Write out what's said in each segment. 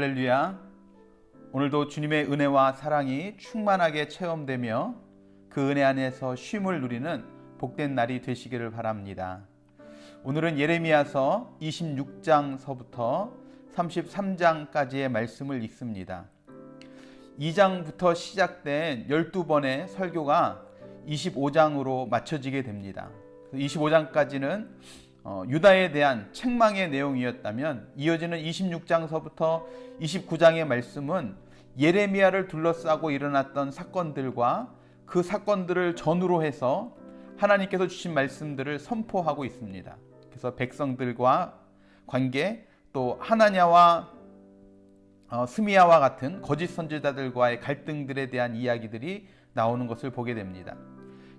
할렐루야. 오늘도 주님의 은혜와 사랑이 충만하게 체험되며 그 은혜 안에서 쉼을 누리는 복된 날이 되시기를 바랍니다. 오늘은 예레미야서 26장서부터 33장까지의 말씀을 읽습니다. 2장부터 시작된 12번의 설교가 25장으로 맞춰지게 됩니다. 25장까지는 유다에 대한 책망의 내용이었다면 이어지는 26장서부터 29장의 말씀은 예레미야를 둘러싸고 일어났던 사건들과 그 사건들을 전후로 해서 하나님께서 주신 말씀들을 선포하고 있습니다. 그래서 백성들과 관계, 또 하나냐와 스미야와 같은 거짓 선지자들과의 갈등들에 대한 이야기들이 나오는 것을 보게 됩니다.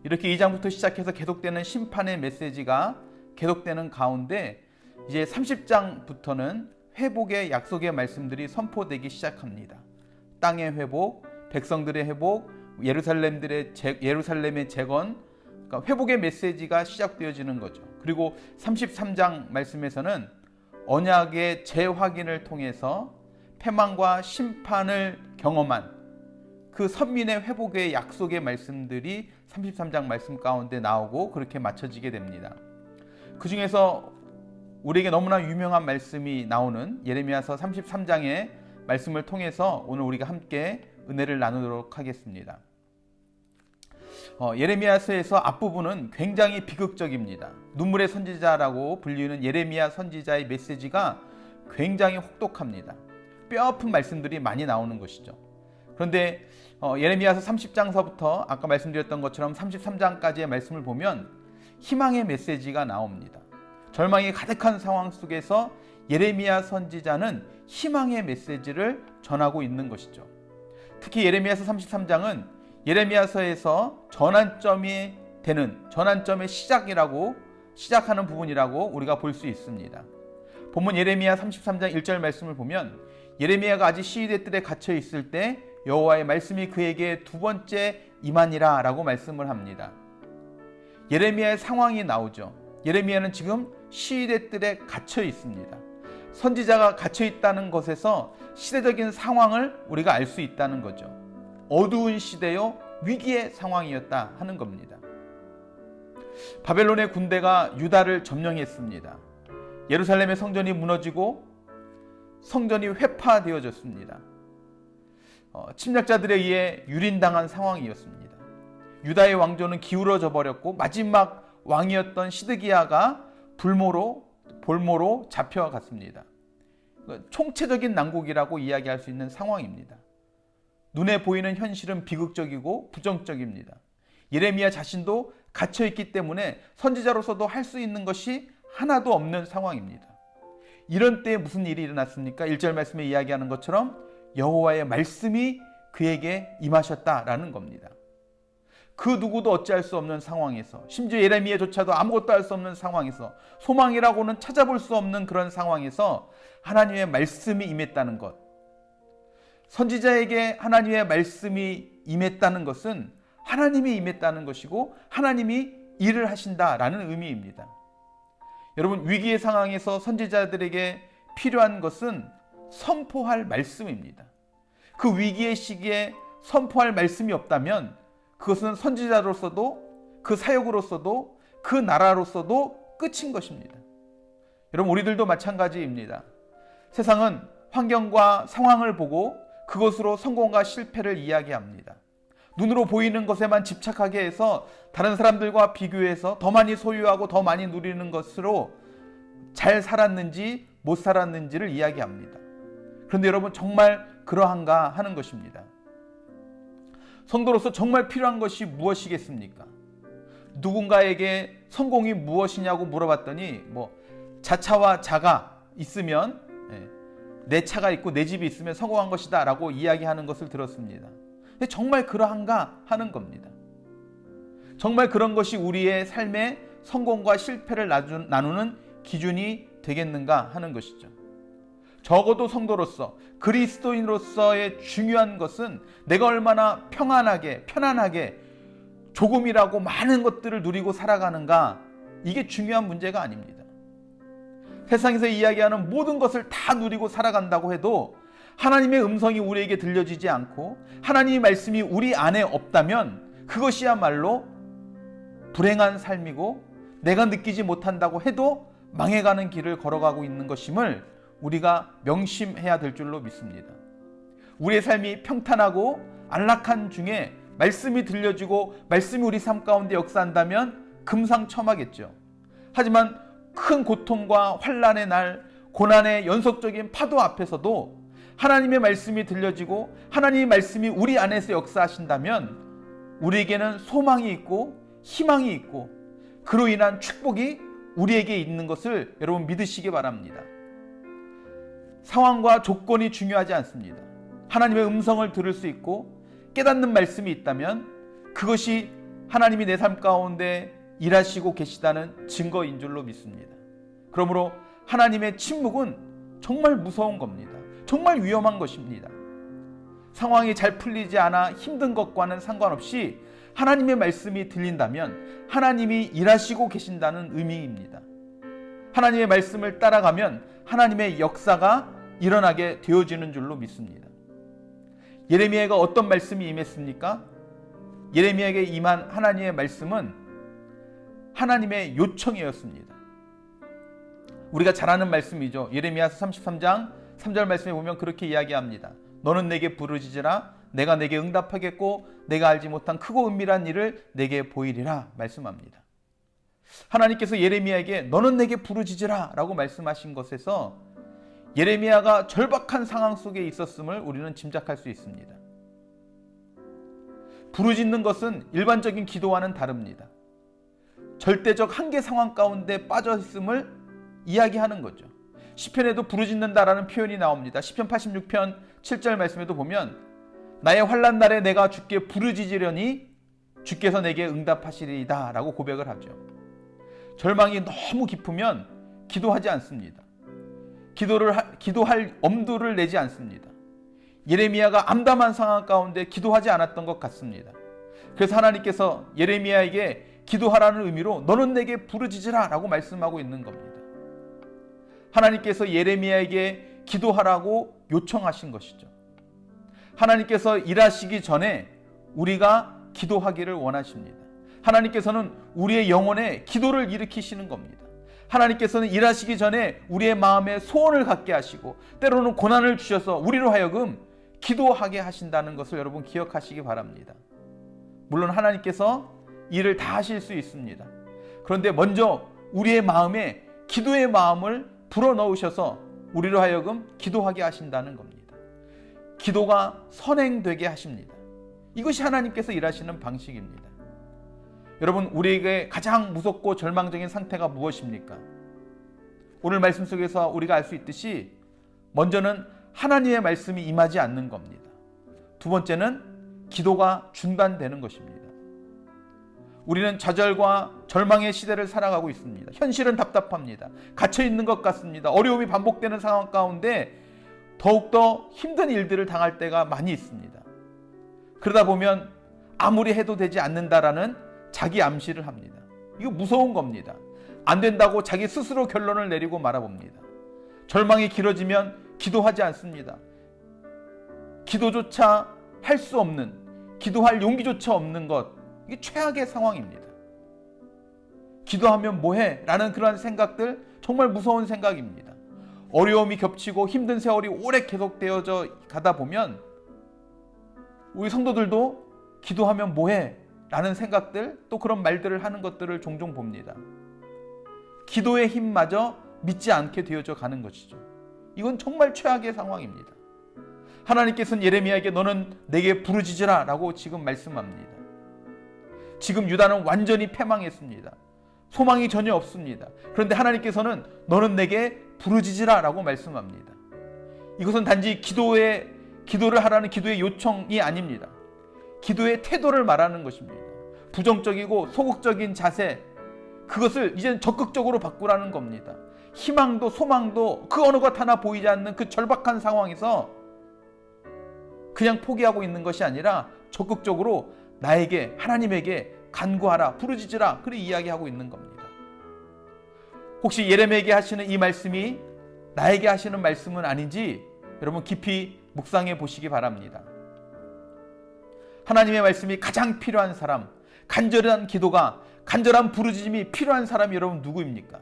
이렇게 2장부터 시작해서 계속되는 심판의 메시지가 계속되는 가운데 이제 30장부터는 회복의 약속의 말씀들이 선포되기 시작합니다. 땅의 회복, 백성들의 회복, 예루살렘의 재건, 그러니까 회복의 메시지가 시작되어지는 거죠. 그리고 33장 말씀에서는 언약의 재확인을 통해서 패망과 심판을 경험한 그 선민의 회복의 약속의 말씀들이 33장 말씀 가운데 나오고 그렇게 맞춰지게 됩니다. 그 중에서 우리에게 너무나 유명한 말씀이 나오는 예레미야서 33장의 말씀을 통해서 오늘 우리가 함께 은혜를 나누도록 하겠습니다. 예레미야서에서 앞부분은 굉장히 비극적입니다. 눈물의 선지자라고 불리는 예레미야 선지자의 메시지가 굉장히 혹독합니다. 뼈아픈 말씀들이 많이 나오는 것이죠. 그런데 예레미야서 30장서부터 아까 말씀드렸던 것처럼 33장까지의 말씀을 보면 희망의 메시지가 나옵니다. 절망이 가득한 상황 속에서 예레미야 선지자는 희망의 메시지를 전하고 있는 것이죠. 특히 예레미야서 33장은 예레미야서에서 전환점이 되는 전환점의 시작하는 부분이라고 우리가 볼 수 있습니다. 본문 예레미야 33장 1절 말씀을 보면 예레미야가 아직 시위대 뜰에 갇혀 있을 때 여호와의 말씀이 그에게 두 번째 임하니라 라고 말씀을 합니다. 예레미야의 상황이 나오죠. 예레미야는 지금 시위대 뜰에 갇혀 있습니다. 선지자가 갇혀 있다는 것에서 시대적인 상황을 우리가 알 수 있다는 거죠. 어두운 시대요 위기의 상황이었다 하는 겁니다. 바벨론의 군대가 유다를 점령했습니다. 예루살렘의 성전이 무너지고 성전이 회파되어졌습니다. 침략자들에 의해 유린당한 상황이었습니다. 유다의 왕조는 기울어져 버렸고 마지막 왕이었던 시드기야가 볼모로 잡혀갔습니다. 총체적인 난국이라고 이야기할 수 있는 상황입니다. 눈에 보이는 현실은 비극적이고 부정적입니다. 예레미야 자신도 갇혀있기 때문에 선지자로서도 할 수 있는 것이 하나도 없는 상황입니다. 이런 때에 무슨 일이 일어났습니까? 1절 말씀에 이야기하는 것처럼 여호와의 말씀이 그에게 임하셨다라는 겁니다. 그 누구도 어찌할 수 없는 상황에서, 심지어 예레미야조차도 아무것도 할 수 없는 상황에서, 소망이라고는 찾아볼 수 없는 그런 상황에서 하나님의 말씀이 임했다는 것, 선지자에게 하나님의 말씀이 임했다는 것은 하나님이 임했다는 것이고 하나님이 일을 하신다라는 의미입니다. 여러분, 위기의 상황에서 선지자들에게 필요한 것은 선포할 말씀입니다. 그 위기의 시기에 선포할 말씀이 없다면 그것은 선지자로서도 그 사역으로서도 그 나라로서도 끝인 것입니다. 여러분, 우리들도 마찬가지입니다. 세상은 환경과 상황을 보고 그것으로 성공과 실패를 이야기합니다. 눈으로 보이는 것에만 집착하게 해서 다른 사람들과 비교해서 더 많이 소유하고 더 많이 누리는 것으로 잘 살았는지 못 살았는지를 이야기합니다. 그런데 여러분, 정말 그러한가 하는 것입니다. 성도로서 정말 필요한 것이 무엇이겠습니까? 누군가에게 성공이 무엇이냐고 물어봤더니 자차와 자가 있으면, 내 차가 있고 내 집이 있으면 성공한 것이다 라고 이야기하는 것을 들었습니다. 근데 정말 그러한가 하는 겁니다. 정말 그런 것이 우리의 삶의 성공과 실패를 나누는 기준이 되겠는가 하는 것이죠. 적어도 성도로서, 그리스도인으로서의 중요한 것은 내가 얼마나 편안하게 조금이라고 많은 것들을 누리고 살아가는가, 이게 중요한 문제가 아닙니다. 세상에서 이야기하는 모든 것을 다 누리고 살아간다고 해도 하나님의 음성이 우리에게 들려지지 않고 하나님의 말씀이 우리 안에 없다면 그것이야말로 불행한 삶이고 내가 느끼지 못한다고 해도 망해가는 길을 걸어가고 있는 것임을 우리가 명심해야 될 줄로 믿습니다. 우리의 삶이 평탄하고 안락한 중에 말씀이 들려지고 말씀이 우리 삶 가운데 역사한다면 금상첨화겠죠. 하지만 큰 고통과 환난의 날, 고난의 연속적인 파도 앞에서도 하나님의 말씀이 들려지고 하나님의 말씀이 우리 안에서 역사하신다면 우리에게는 소망이 있고 희망이 있고 그로 인한 축복이 우리에게 있는 것을 여러분 믿으시기 바랍니다. 상황과 조건이 중요하지 않습니다. 하나님의 음성을 들을 수 있고 깨닫는 말씀이 있다면 그것이 하나님이 내 삶 가운데 일하시고 계시다는 증거인 줄로 믿습니다. 그러므로 하나님의 침묵은 정말 무서운 겁니다. 정말 위험한 것입니다. 상황이 잘 풀리지 않아 힘든 것과는 상관없이 하나님의 말씀이 들린다면 하나님이 일하시고 계신다는 의미입니다. 하나님의 말씀을 따라가면 하나님의 역사가 일어나게 되어지는 줄로 믿습니다. 예레미야가 어떤 말씀이 임했습니까? 예레미야에게 임한 하나님의 말씀은 하나님의 요청이었습니다. 우리가 잘 아는 말씀이죠. 예레미야서 33장 3절 말씀에 보면 그렇게 이야기합니다. 너는 내게 부르짖으라 내가 내게 응답하겠고 내가 알지 못한 크고 은밀한 일을 내게 보이리라 말씀합니다. 하나님께서 예레미야에게 너는 내게 부르짖으라 라고 말씀하신 것에서 예레미야가 절박한 상황 속에 있었음을 우리는 짐작할 수 있습니다. 부르짖는 것은 일반적인 기도와는 다릅니다. 절대적 한계 상황 가운데 빠져 있음을 이야기하는 거죠. 시편에도 부르짖는다라는 표현이 나옵니다. 시편 86편 7절 말씀에도 보면 나의 환난 날에 내가 주께 부르짖으려니 주께서 내게 응답하시리이다 라고 고백을 하죠. 절망이 너무 깊으면 기도하지 않습니다. 기도할 엄두를 내지 않습니다. 예레미야가 암담한 상황 가운데 기도하지 않았던 것 같습니다. 그래서 하나님께서 예레미야에게 기도하라는 의미로 너는 내게 부르짖으라 라고 말씀하고 있는 겁니다. 하나님께서 예레미야에게 기도하라고 요청하신 것이죠. 하나님께서 일하시기 전에 우리가 기도하기를 원하십니다. 하나님께서는 우리의 영혼에 기도를 일으키시는 겁니다. 하나님께서는 일하시기 전에 우리의 마음에 소원을 갖게 하시고 때로는 고난을 주셔서 우리로 하여금 기도하게 하신다는 것을 여러분 기억하시기 바랍니다. 물론 하나님께서 일을 다 하실 수 있습니다. 그런데 먼저 우리의 마음에 기도의 마음을 불어넣으셔서 우리로 하여금 기도하게 하신다는 겁니다. 기도가 선행되게 하십니다. 이것이 하나님께서 일하시는 방식입니다. 여러분, 우리에게 가장 무섭고 절망적인 상태가 무엇입니까? 오늘 말씀 속에서 우리가 알 수 있듯이 먼저는 하나님의 말씀이 임하지 않는 겁니다. 두 번째는 기도가 중단되는 것입니다. 우리는 좌절과 절망의 시대를 살아가고 있습니다. 현실은 답답합니다. 갇혀있는 것 같습니다. 어려움이 반복되는 상황 가운데 더욱더 힘든 일들을 당할 때가 많이 있습니다. 그러다 보면 아무리 해도 되지 않는다라는 자기 암시를 합니다. 이거 무서운 겁니다. 안 된다고 자기 스스로 결론을 내리고 말아봅니다. 절망이 길어지면 기도하지 않습니다. 기도조차 할 수 없는, 기도할 용기조차 없는 것, 이게 최악의 상황입니다. 기도하면 뭐해? 라는 그런 생각들 정말 무서운 생각입니다. 어려움이 겹치고 힘든 세월이 오래 계속되어져 가다 보면 우리 성도들도 기도하면 뭐해? 라는 생각들, 또 그런 말들을 하는 것들을 종종 봅니다. 기도의 힘마저 믿지 않게 되어져 가는 것이죠. 이건 정말 최악의 상황입니다. 하나님께서는 예레미야에게 너는 내게 부르짖으라 라고 지금 말씀합니다. 지금 유다는 완전히 패망했습니다. 소망이 전혀 없습니다. 그런데 하나님께서는 너는 내게 부르짖으라 라고 말씀합니다. 이것은 단지 기도를 하라는 기도의 요청이 아닙니다. 기도의 태도를 말하는 것입니다. 부정적이고 소극적인 자세, 그것을 이제는 적극적으로 바꾸라는 겁니다. 희망도 소망도 그 어느 것 하나 보이지 않는 그 절박한 상황에서 그냥 포기하고 있는 것이 아니라 적극적으로 나에게, 하나님에게 간구하라, 부르짖으라, 그렇게 이야기하고 있는 겁니다. 혹시 예레미야에게 하시는 이 말씀이 나에게 하시는 말씀은 아닌지 여러분 깊이 묵상해 보시기 바랍니다. 하나님의 말씀이 가장 필요한 사람, 간절한 기도가, 간절한 부르짖음이 필요한 사람이 여러분 누구입니까?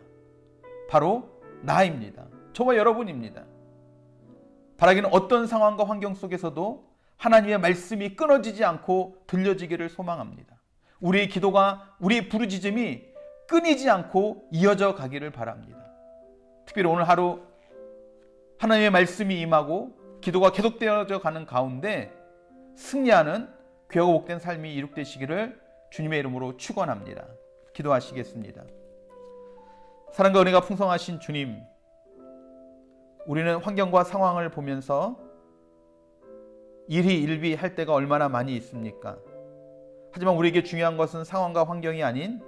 바로 나입니다. 저와 여러분입니다. 바라기는 어떤 상황과 환경 속에서도 하나님의 말씀이 끊어지지 않고 들려지기를 소망합니다. 우리의 기도가, 우리의 부르짖음이 끊이지 않고 이어져 가기를 바랍니다. 특별히 오늘 하루 하나님의 말씀이 임하고 기도가 계속되어져 가는 가운데 승리하는 귀하고 복된 삶이 이룩되시기를 주님의 이름으로 축원합니다. 기도하시겠습니다. 사랑과 은혜가 풍성하신 주님, 우리는 환경과 상황을 보면서 일희일비할 때가 얼마나 많이 있습니까? 하지만 우리에게 중요한 것은 상황과 환경이 아닌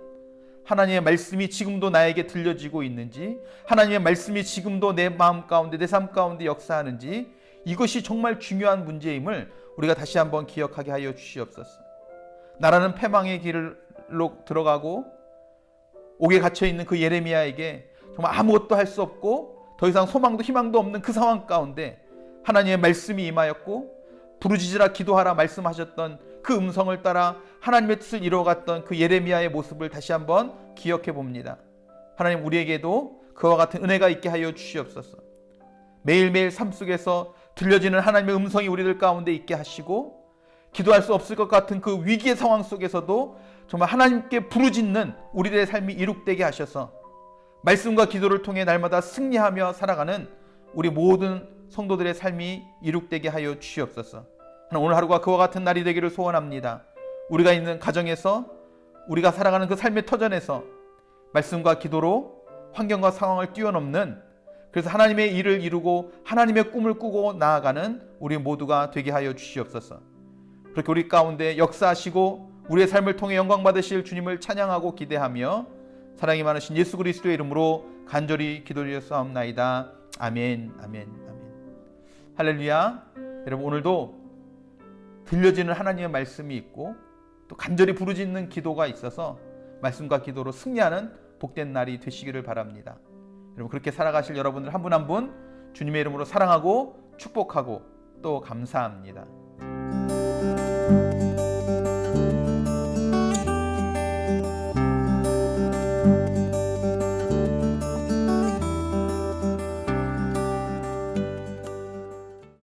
하나님의 말씀이 지금도 나에게 들려지고 있는지, 하나님의 말씀이 지금도 내 마음 가운데, 내 삶 가운데 역사하는지, 이것이 정말 중요한 문제임을 우리가 다시 한번 기억하게 하여 주시옵소서. 나라는 패망의 길로 들어가고 옥에 갇혀있는 그 예레미야에게 정말 아무것도 할 수 없고 더 이상 소망도 희망도 없는 그 상황 가운데 하나님의 말씀이 임하였고 부르짖으라 기도하라 말씀하셨던 그 음성을 따라 하나님의 뜻을 이루어갔던 그 예레미야의 모습을 다시 한번 기억해 봅니다. 하나님, 우리에게도 그와 같은 은혜가 있게 하여 주시옵소서. 매일매일 삶 속에서 들려지는 하나님의 음성이 우리들 가운데 있게 하시고 기도할 수 없을 것 같은 그 위기의 상황 속에서도 정말 하나님께 부르짖는 우리들의 삶이 이룩되게 하셔서 말씀과 기도를 통해 날마다 승리하며 살아가는 우리 모든 성도들의 삶이 이룩되게 하여 주시옵소서. 오늘 하루가 그와 같은 날이 되기를 소원합니다. 우리가 있는 가정에서, 우리가 살아가는 그 삶의 터전에서 말씀과 기도로 환경과 상황을 뛰어넘는, 그래서 하나님의 일을 이루고 하나님의 꿈을 꾸고 나아가는 우리 모두가 되게 하여 주시옵소서. 그렇게 우리 가운데 역사하시고 우리의 삶을 통해 영광 받으실 주님을 찬양하고 기대하며 사랑이 많으신 예수 그리스도의 이름으로 간절히 기도드렸사옵나이다. 아멘, 아멘, 아멘. 할렐루야. 여러분, 오늘도 들려지는 하나님의 말씀이 있고 또 간절히 부르짖는 기도가 있어서 말씀과 기도로 승리하는 복된 날이 되시기를 바랍니다. 여러분, 그렇게 살아가실 여러분들 한 분 한 분 주님의 이름으로 사랑하고 축복하고 또 감사합니다.